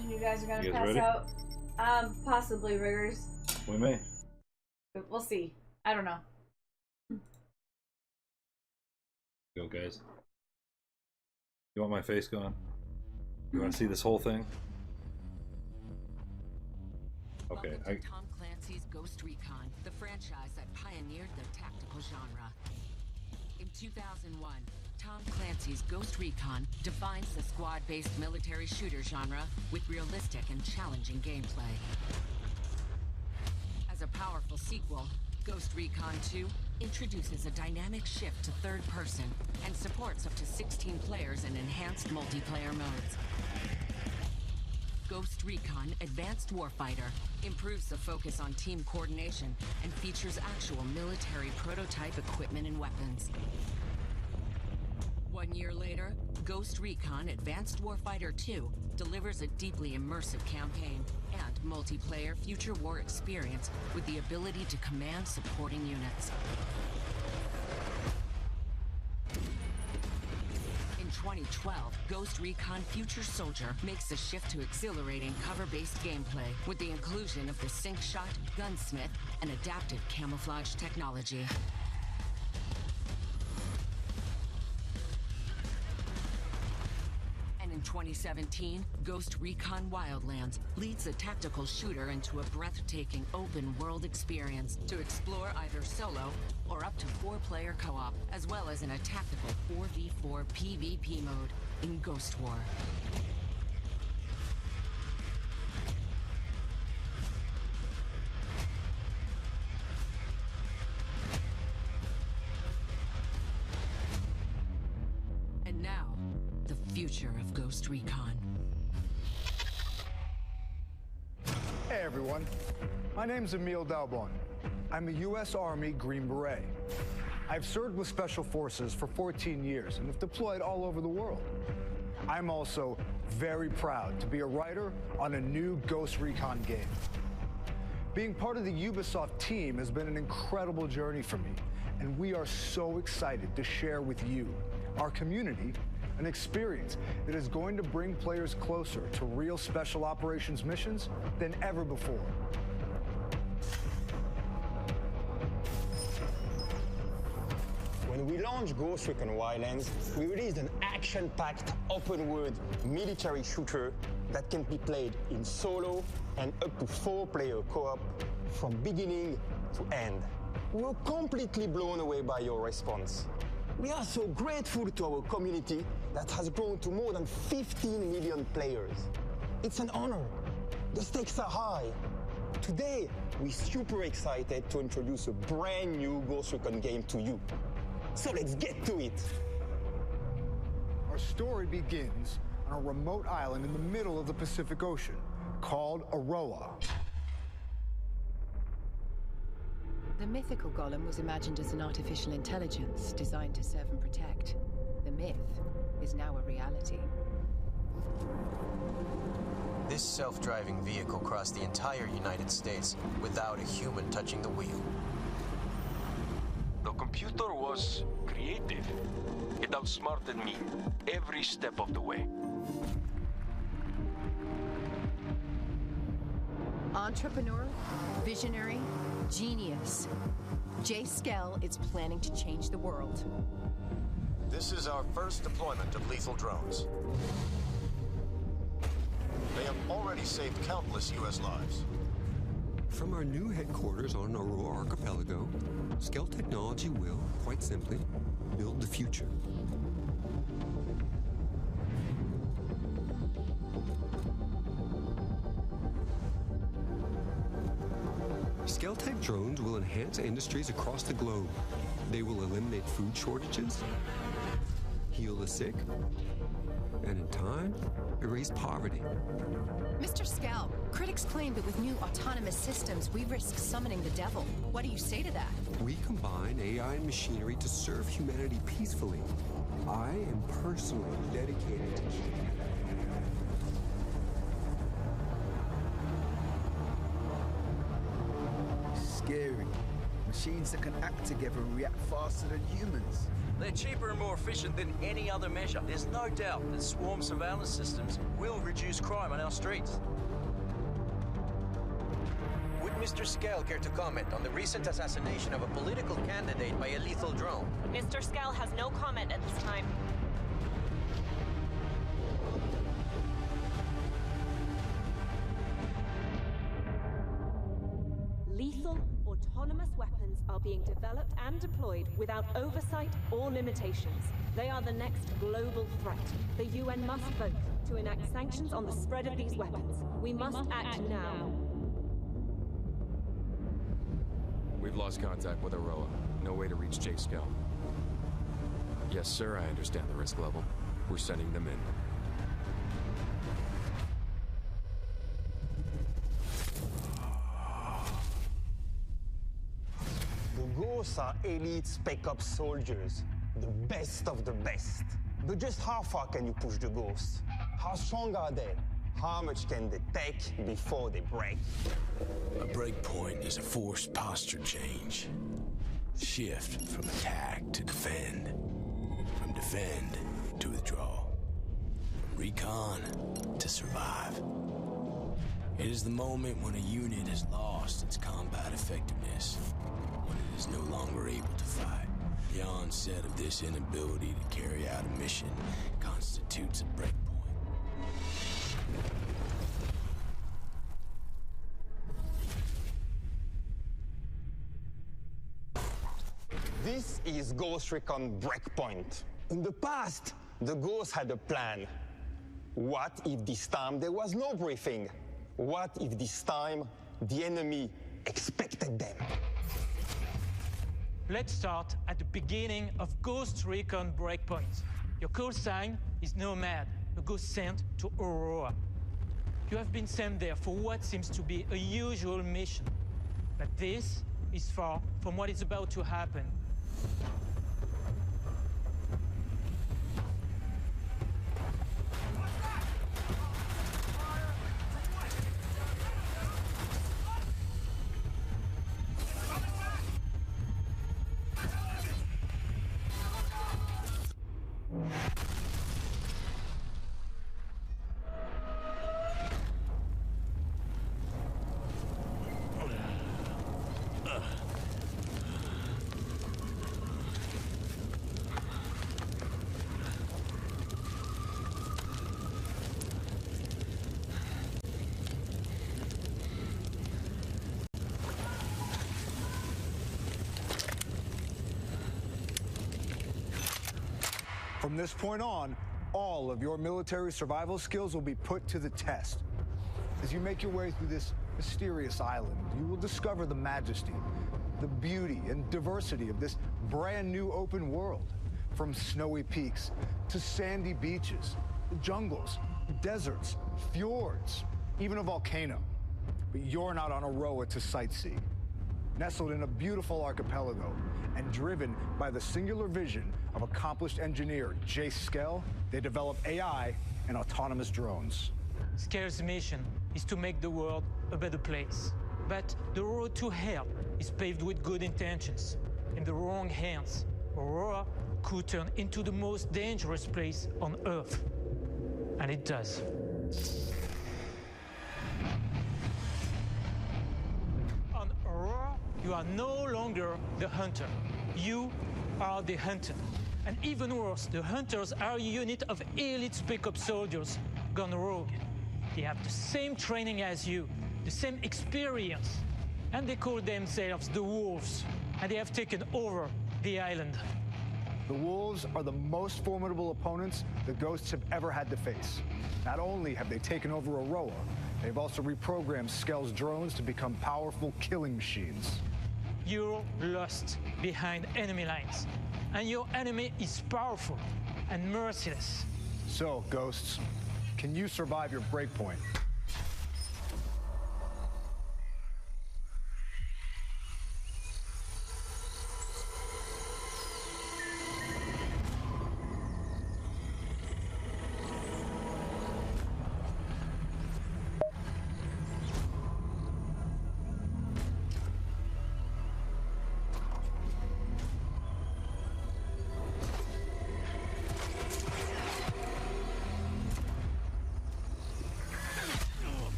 You guys are gonna You guys pass ready? out. Possibly riggers. We may. But we'll see. I don't know. Go, guys. You want my face gone? You want to see this whole thing? Okay. Welcome to Tom Clancy's Ghost Recon, the franchise that pioneered the tactical genre. In 2001, Tom Clancy's Ghost Recon defines the squad-based military shooter genre with realistic and challenging gameplay. As a powerful sequel, Ghost Recon 2 introduces a dynamic shift to third person and supports up to 16 players in enhanced multiplayer modes. Ghost Recon Advanced Warfighter improves the focus on team coordination and features actual military prototype equipment and weapons. 1 year later, Ghost Recon Advanced Warfighter 2 delivers a deeply immersive campaign and multiplayer future war experience with the ability to command supporting units. In 2012, Ghost Recon Future Soldier makes the shift to exhilarating cover-based gameplay with the inclusion of the sync shot, gunsmith, and adaptive camouflage technology. In 2017, Ghost Recon Wildlands leads the tactical shooter into a breathtaking open-world experience to explore either solo or up to 4-player co-op, as well as in a tactical 4v4 PvP mode in Ghost War. And now, the future of Ghost Recon. Hey everyone, my name's Emil Dalbon. I'm a U.S. Army Green Beret. I've served with Special Forces for 14 years and have deployed all over the world. I'm also very proud to be a writer on a new Ghost Recon game. Being part of the Ubisoft team has been an incredible journey for me, and we are so excited to share with you, our community, an experience that is going to bring players closer to real special operations missions than ever before. When we launched Ghost Recon Wildlands, we released an action-packed open-world military shooter that can be played in solo and up to 4-player co-op from beginning to end. We were completely blown away by your response. We are so grateful to our community that has grown to more than 15 million players. It's an honor. The stakes are high. Today, we're super excited to introduce a brand new Ghost Recon game to you. So let's get to it. Our story begins on a remote island in the middle of the Pacific Ocean called Aroa. The mythical golem was imagined as an artificial intelligence designed to serve and protect. The myth is now a reality. This self-driving vehicle crossed the entire United States without a human touching the wheel. The computer was creative. It outsmarted me every step of the way. Entrepreneur, visionary, genius. Jay Skell is planning to change the world. This is our first deployment of lethal drones. They have already saved countless U.S. lives. From our new headquarters on Aurora Archipelago, Skell Technology will, quite simply, build the future. Skell-Tech drones will enhance industries across the globe. They will eliminate food shortages, heal the sick, and in time, erase poverty. Mr. Skell, critics claim that with new autonomous systems, we risk summoning the devil. What do you say to that? We combine AI and machinery to serve humanity peacefully. I am personally dedicated to keeping it. Scary, Machines that can act together and react faster than humans. They're cheaper and more efficient than any other measure. There's no doubt that swarm surveillance systems will reduce crime on our streets. Would Mr. Skell care to comment on the recent assassination of a political candidate by a lethal drone? Mr. Skell has no comment at this time. Lethal, autonomous weapons are being developed and deployed without oversight or limitations. They are the next global threat. The UN must vote to enact sanctions on the spread of these weapons. We must act now. We've lost contact with Aroa. No way to reach Jake Skell. Yes, sir, I understand the risk level. We're sending them in. The Ghosts are elite spec ops soldiers, the best of the best. But just how far can you push the Ghosts? How strong are they? How much can they take before they break? A breakpoint is a forced posture change. Shift from attack to defend. From defend to withdraw. From recon to survive. It is the moment when a unit has lost its combat effectiveness. When it is no longer able to fight. The onset of this inability to carry out a mission constitutes a breakpoint. This is Ghost Recon Breakpoint. In the past, the Ghosts had a plan. What if this time there was no briefing? What if this time the enemy expected them? Let's start at the beginning of Ghost Recon Breakpoint. Your call sign is Nomad, a ghost sent to Aurora. You have been sent there for what seems to be a usual mission. But this is far from what is about to happen. From this point on, all of your military survival skills will be put to the test. As you make your way through this mysterious island, you will discover the majesty, the beauty, and diversity of this brand new open world. From snowy peaks to sandy beaches, jungles, deserts, fjords, even a volcano. But you're not on Aroa to sightsee. Nestled in a beautiful archipelago and driven by the singular vision of accomplished engineer Jace Skell, they develop AI and autonomous drones. Skell's mission is to make the world a better place. But the road to hell is paved with good intentions. In the wrong hands, Aurora could turn into the most dangerous place on Earth. And it does. On Aurora, you are no longer the hunter. You are the hunted. And even worse, the hunters are a unit of elite spec ops soldiers gone rogue. They have the same training as you, the same experience, and they call themselves the Wolves, and they have taken over the island. The Wolves are the most formidable opponents the Ghosts have ever had to face. Not only have they taken over Aroa, they've also reprogrammed Skell's drones to become powerful killing machines. You're lost behind enemy lines, and your enemy is powerful and merciless. So, Ghosts, can you survive your breakpoint?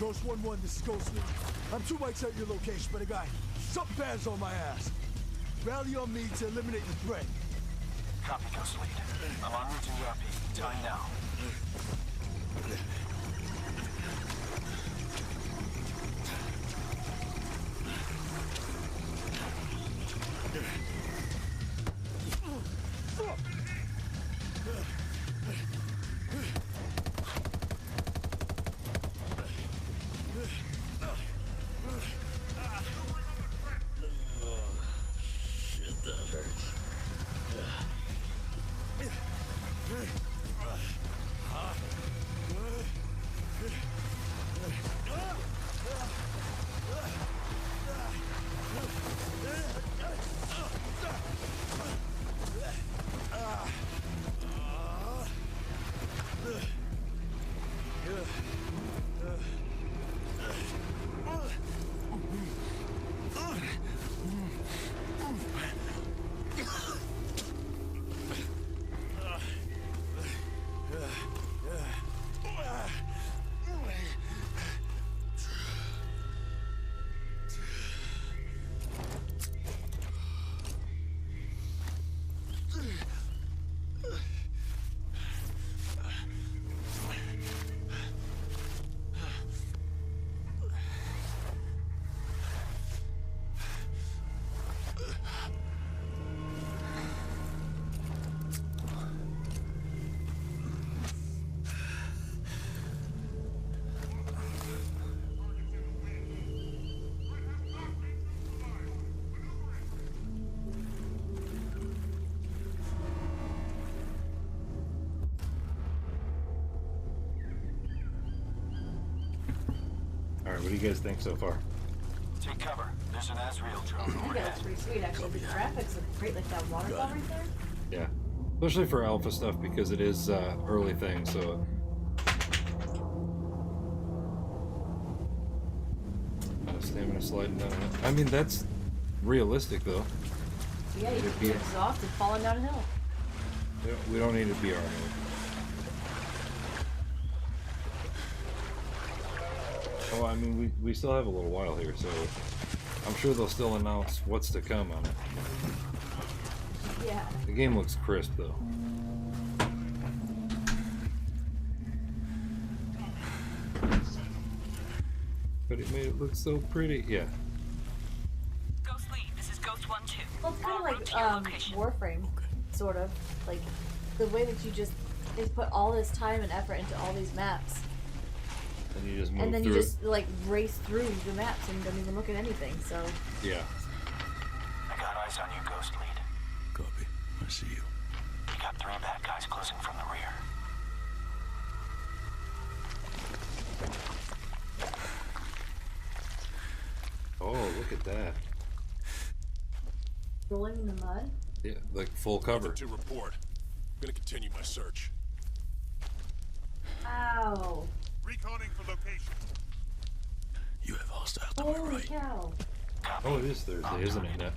Ghost 1-1, this is Ghost Lead. I'm 2 mics at your location, but I got something bad's on my ass. Rally on me to eliminate the threat. Copy, Ghost Lead. I'm on route to URP. Time now. Alright, what do you guys think so far? Take cover. There's an Azrael drone I think that overhead. looks pretty sweet, actually. The graphics look great, like that waterfall right there. Yeah. Especially for alpha stuff because it is early thing, so... Stamina sliding down. I mean, that's realistic, though. Yeah, you could be exhausted falling down a hill. We don't need to be our mode. Oh, I mean, we still have a little while here, so I'm sure they'll still announce what's to come on it. Yeah. The game looks crisp, though. But it made it look so pretty. Yeah. Ghost Lead, this is Ghost 1-2. Well, it's kind of like Warframe, sort of. Like the way that you just they put all this time and effort into all these maps, And you just move and then through you just like race through the maps and don't even look at anything. So it. Yeah. I got eyes on you, Ghost Lead. Copy. I see you. You got 3 bad guys closing from the rear. Oh, look at that. rolling in the mud. Yeah, like full cover. To report. I'm gonna continue my search. Ow! Reconning for location. You have hostile to Holy my right. cow! Oh, it is Thursday, isn't it, Net?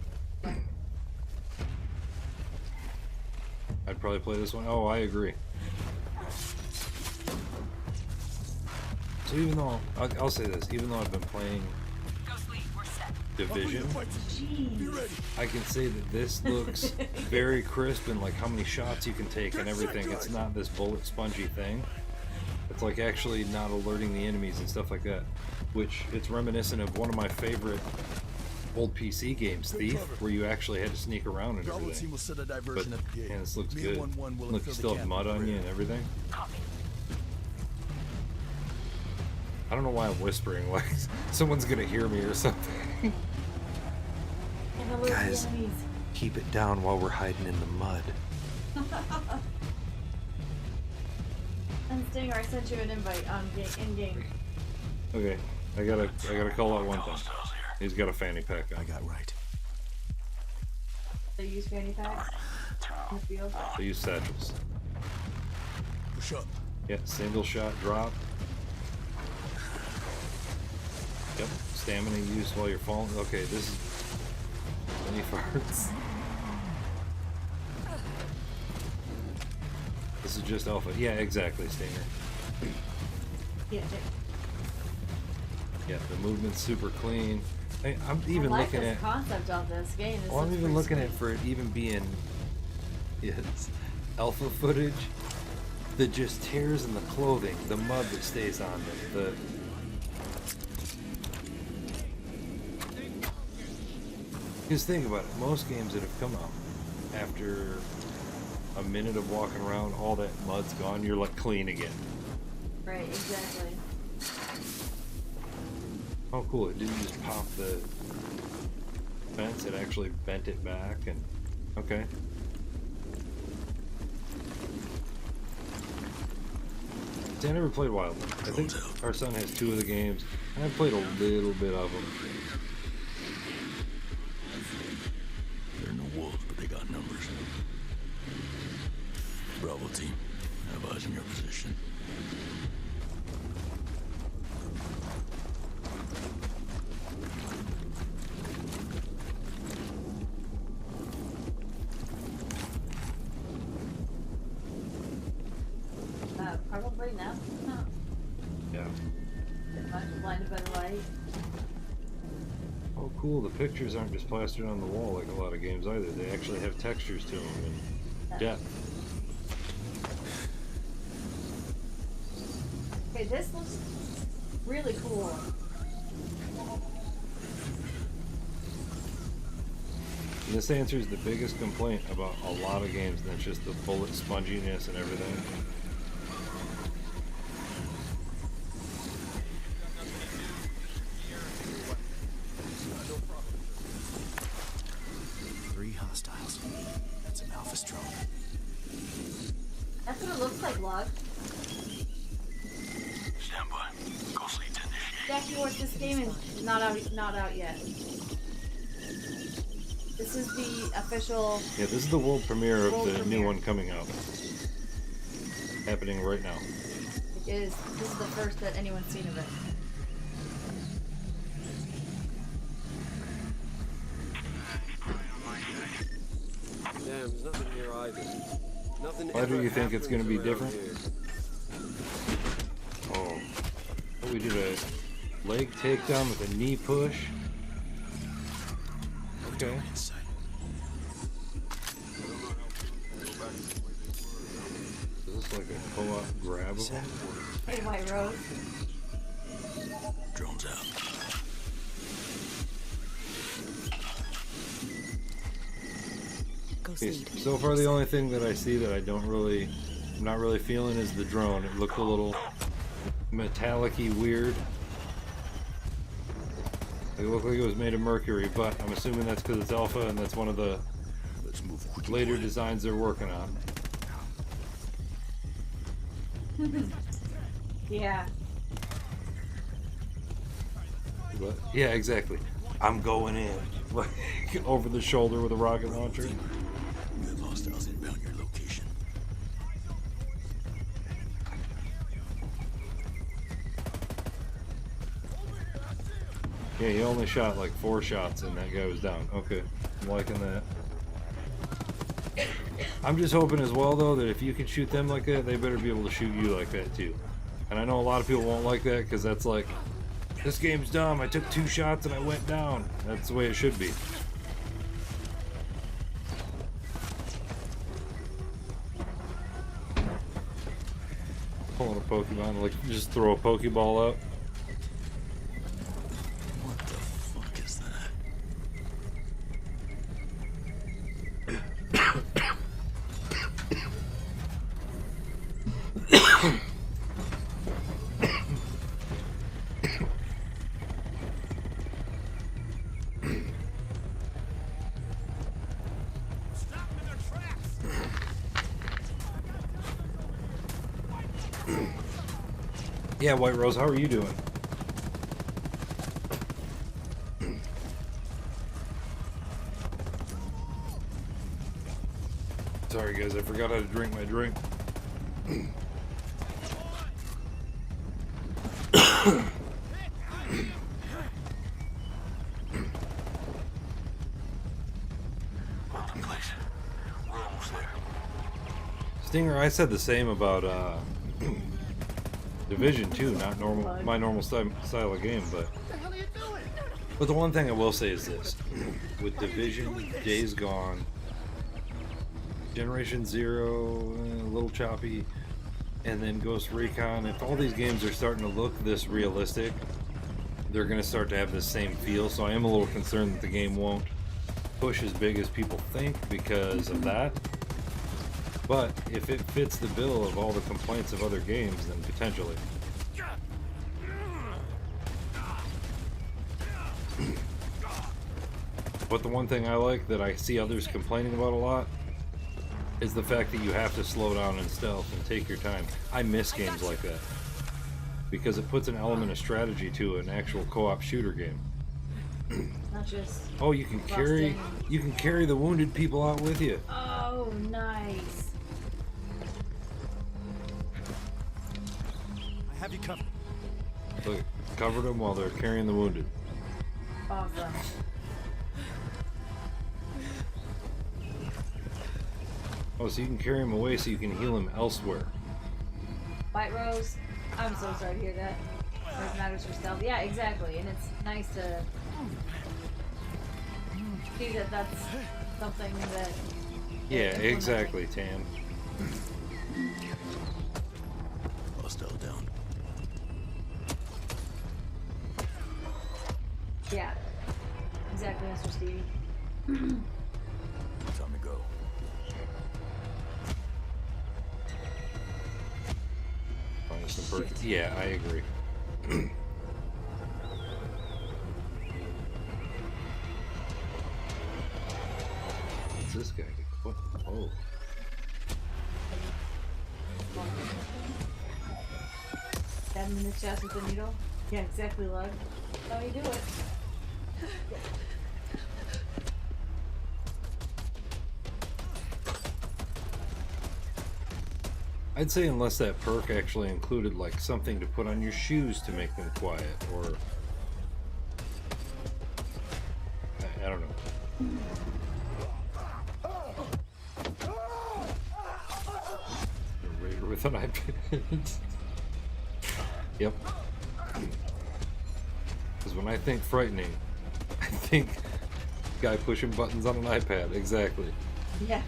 I'd probably play this one. Oh, I agree. So even though, I'll say this, even though I've been playing Division, I can say that this looks very crisp and like how many shots you can take and everything. It's not this bullet spongy thing. It's like actually not alerting the enemies and stuff like that, which it's reminiscent of one of my favorite old PC games, Thief, where you actually had to sneak around and everything. But man, this looks good. Look, you still have mud on you and everything. I don't know why I'm whispering, like someone's gonna hear me or something. Guys, keep it down while we're hiding in the mud. And Stinger, I sent you an invite on in game. Okay, I gotta call out one thing. He's got a fanny pack on. I got right. They use fanny packs in the field. They use satchels. Push up. Yeah, single shot drop. Yep, stamina used while you're falling. Okay, this is many farts. This is just alpha. Yeah, exactly, Stinger. Yeah. Yeah, the movement's super clean. I'm even I like looking this at. concept of this game. This Well, I'm looks even pretty looking sweet. at for it even being alpha footage. The just tears in the clothing, the mud that stays on them, Because think about it, most games that have come out, after a minute of walking around, all that mud's gone, you're like clean again. Right, exactly. Oh cool, it didn't just pop the fence, it actually bent it back, and okay. See, I never played Wildlands. I think our son has 2 of the games, and I played a little bit of them. They're no wolves, but they got numbers. Bravo team, have eyes in your position. Probably now. Yeah. Pretty much blinded by the light. Oh cool, the pictures aren't just plastered on the wall like a lot of games either. They actually have textures to them and depth. Okay, this looks really cool. And this answers the biggest complaint about a lot of games, and that's just the bullet sponginess and everything. Hostiles. That's an alpha stroke. That's what it looks like, Log. Stand by. Ghost leads initiate. Jackie Ward, this game is not out yet. This is the official. Yeah, this is the world premiere of the new one coming out. Happening right now. It is. This is the first that anyone's seen of it. Damn, there's nothing here either. Nothing. Why do you think it's going to be different? Oh, we did a leg takedown with a knee push. Okay. Is this like a co-op grabbable? Hey, White Rose. Drones out. Okay, so far the only thing that I see that I'm not really feeling is the drone. It looked a little metallic-y weird. It looked like it was made of mercury, but I'm assuming that's because it's alpha and that's one of the later designs they're working on. Yeah. But, yeah, exactly. I'm going in. Like, over the shoulder with a rocket launcher. We have hostiles inbound your location. Yeah, he only shot like 4 shots and that guy was down. Okay, I'm liking that. I'm just hoping as well though that if you can shoot them like that, they better be able to shoot you like that too. And I know a lot of people won't like that because that's like, this game's dumb, I took 2 shots and I went down. That's the way it should be. Pulling a Pokemon, like just throw a Pokeball out. What the fuck is that? Yeah, White Rose, how are you doing? Sorry guys, I forgot how to drink my drink. Stinger, I said the same about Division 2, not normal, my normal style of game, but the one thing I will say is this: with Division, Days Gone, Generation Zero, a little choppy, and then Ghost Recon. If all these games are starting to look this realistic, they're going to start to have the same feel. So I am a little concerned that the game won't push as big as people think because of that. But if it fits the bill of all the complaints of other games, then potentially. But the one thing I like that I see others complaining about a lot is the fact that you have to slow down in stealth and take your time. I miss games like that because it puts an element of strategy to an actual co-op shooter game. Not just. Oh, you can carry the wounded people out with you. Oh, nice. I have you covered. Look, covered them while they're carrying the wounded. Awesome. Oh, so you can carry him away so you can heal him elsewhere. White Rose, I'm so sorry to hear that. It matters for stealth. Yeah, exactly. And it's nice to see that that's something that... Yeah, exactly, Tam. Hostile down. Yeah. Exactly, Mr. Stevie. Time to go. Yeah, I agree. What's this guy? What? Oh. Stab him in the chest with a needle? Yeah, exactly, Lug. That's how you do it. I'd say unless that perk actually included like something to put on your shoes to make them quiet, or I don't know. A raider with an iPad. Yep. Because when I think frightening, I think guy pushing buttons on an iPad. Exactly. Yeah.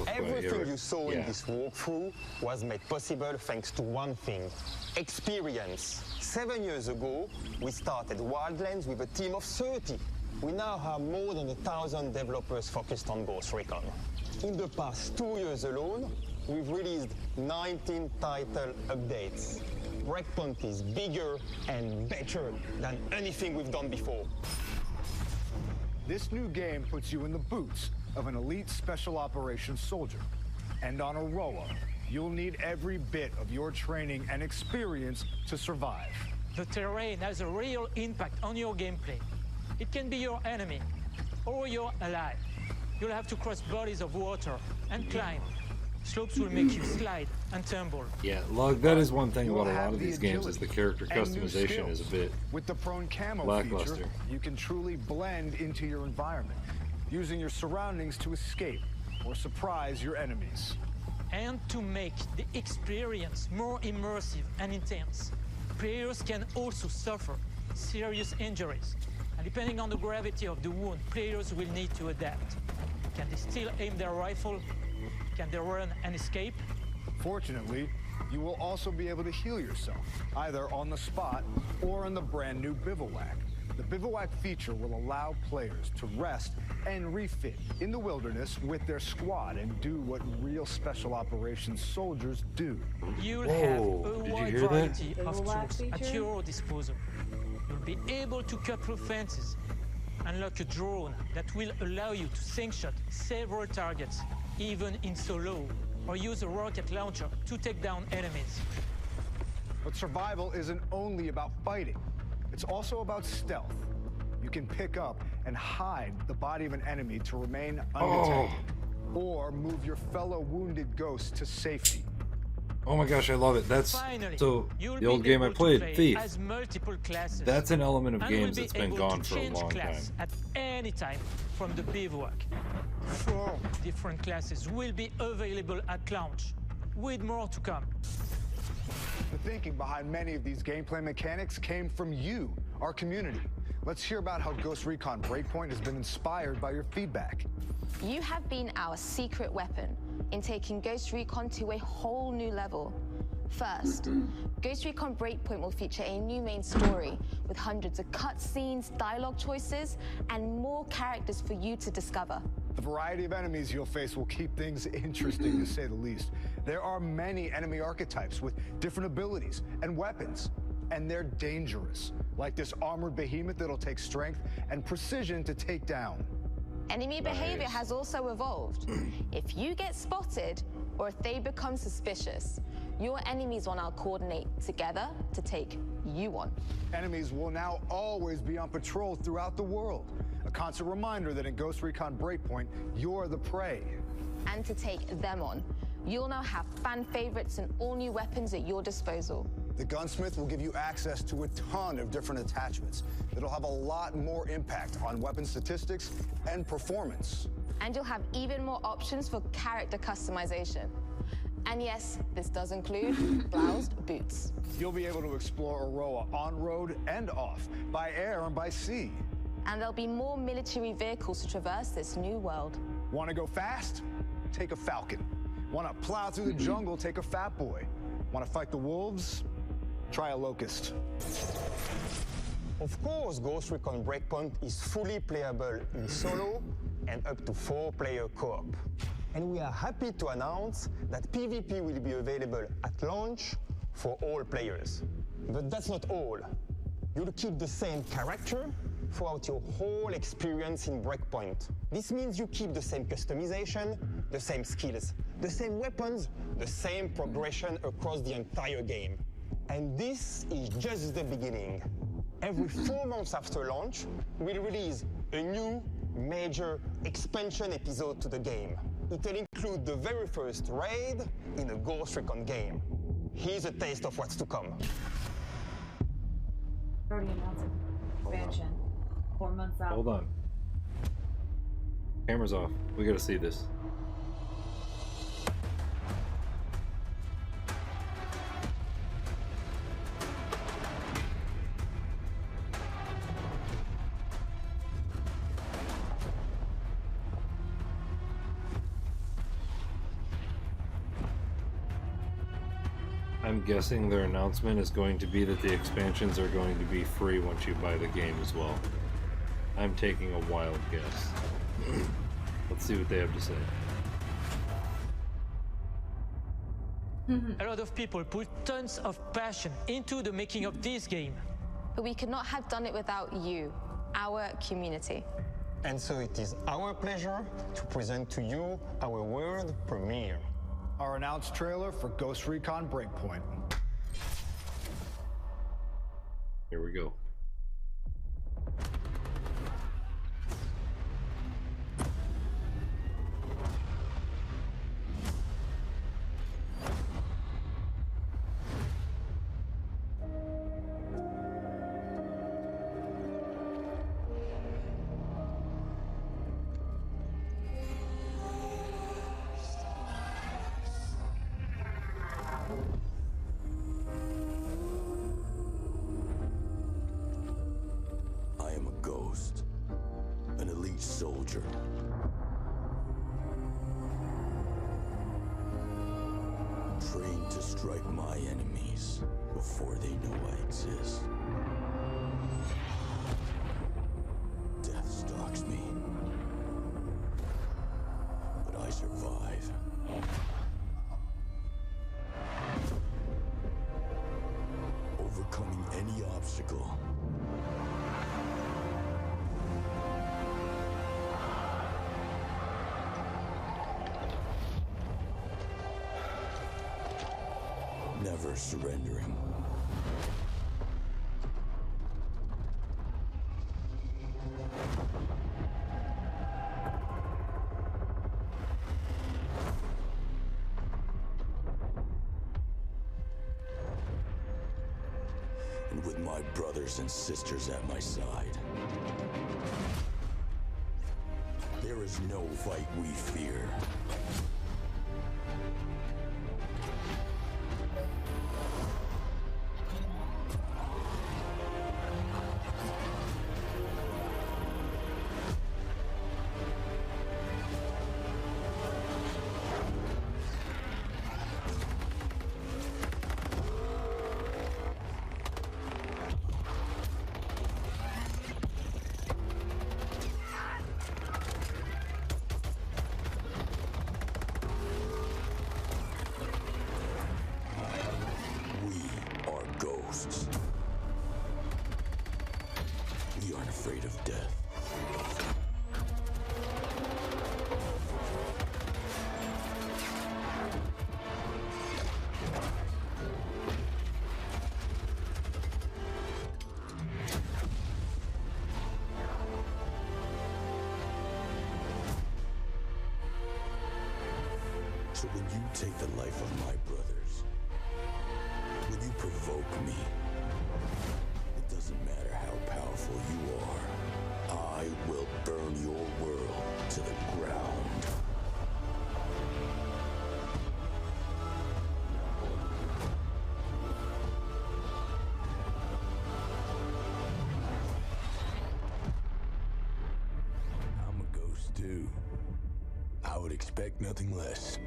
Everything you saw in this walkthrough was made possible thanks to one thing: experience. 7 years ago, we started Wildlands with a team of 30. We now have more than 1,000 developers focused on Ghost Recon. In the past 2 years alone, we've released 19 title updates. Breakpoint is bigger and better than anything we've done before. This new game puts you in the boots of an elite special operations soldier. And on Aroa, you'll need every bit of your training and experience to survive. The terrain has a real impact on your gameplay. It can be your enemy or your ally. You'll have to cross bodies of water and climb. Slopes will make you slide and tumble. Yeah, Lug, that is one thing about a lot of these games is the character customization is a bit with the prone camo lackluster. feature, you can truly blend into your environment, using your surroundings to escape or surprise your enemies. And to make the experience more immersive and intense, players can also suffer serious injuries. And depending on the gravity of the wound, players will need to adapt. Can they still aim their rifle? Can they run and escape? Fortunately, you will also be able to heal yourself, either on the spot or in the brand new bivouac. The bivouac feature will allow players to rest and refit in the wilderness with their squad and do what real special operations soldiers do. You'll have a wide variety of tools at your disposal. You'll be able to cut through fences, unlock a drone that will allow you to sink-shot several targets, even in solo, or use a rocket launcher to take down enemies. But survival isn't only about fighting. It's also about stealth. You can pick up and hide the body of an enemy to remain undetected, or move your fellow wounded ghosts to safety. Oh my gosh, I love it. That's Finally, so you'll the old be game I able to played, play Thief. as multiple classes. That's an element of And will games be that's been able gone to for a change long class time. at any time from the bivouac. 4 different classes will be available at launch, with more to come. The thinking behind many of these gameplay mechanics came from you, our community. Let's hear about how Ghost Recon Breakpoint has been inspired by your feedback. You have been our secret weapon in taking Ghost Recon to a whole new level. First, Ghost Recon Breakpoint will feature a new main story with hundreds of cutscenes, dialogue choices, and more characters for you to discover. The variety of enemies you'll face will keep things interesting, to say the least. There are many enemy archetypes with different abilities and weapons, and they're dangerous, like this armored behemoth that'll take strength and precision to take down. Enemy behavior has also evolved. If you get spotted, or if they become suspicious, your enemies will now coordinate together to take you on. Enemies will now always be on patrol throughout the world. A constant reminder that in Ghost Recon Breakpoint, you're the prey. And to take them on, you'll now have fan favorites and all new weapons at your disposal. The gunsmith will give you access to a ton of different attachments that'll have a lot more impact on weapon statistics and performance. And you'll have even more options for character customization. And yes, this does include bloused boots. You'll be able to explore Aroa on-road and off, by air and by sea. And there'll be more military vehicles to traverse this new world. Want to go fast? Take a Falcon. Want to plow through the jungle? Take a Fat Boy. Want to fight the wolves? Try a Locust. Of course, Ghost Recon Breakpoint is fully playable in solo and up to 4-player co-op. And we are happy to announce that PvP will be available at launch for all players. But that's not all. You'll keep the same character throughout your whole experience in Breakpoint. This means you keep the same customization, the same skills, the same weapons, the same progression across the entire game. And this is just the beginning. Every 4 months after launch, we'll release a new major expansion episode to the game. It'll include the very first raid in a Ghost Recon game. Here's a taste of what's to come. Already announced expansion. 4 months out. Hold on. Camera's off. We gotta see this. I'm guessing their announcement is going to be that the expansions are going to be free once you buy the game as well. I'm taking a wild guess. Let's see what they have to say. A lot of people put tons of passion into the making of this game. But we could not have done it without you, our community. And so it is our pleasure to present to you our world premiere. Our announced trailer for Ghost Recon Breakpoint. Here we go. I am a ghost, an elite soldier. Trained to strike my enemies before they know I exist. Death stalks me, but I survive. Overcoming any obstacle. Never surrendering. my brothers and sisters at my side. There is no fight we fear. We aren't afraid of death. So when you take the life of my brothers, when you provoke me, it doesn't matter how powerful you are, I will burn your world to the ground. I'm a ghost too. I would expect nothing less.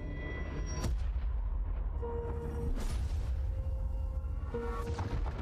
You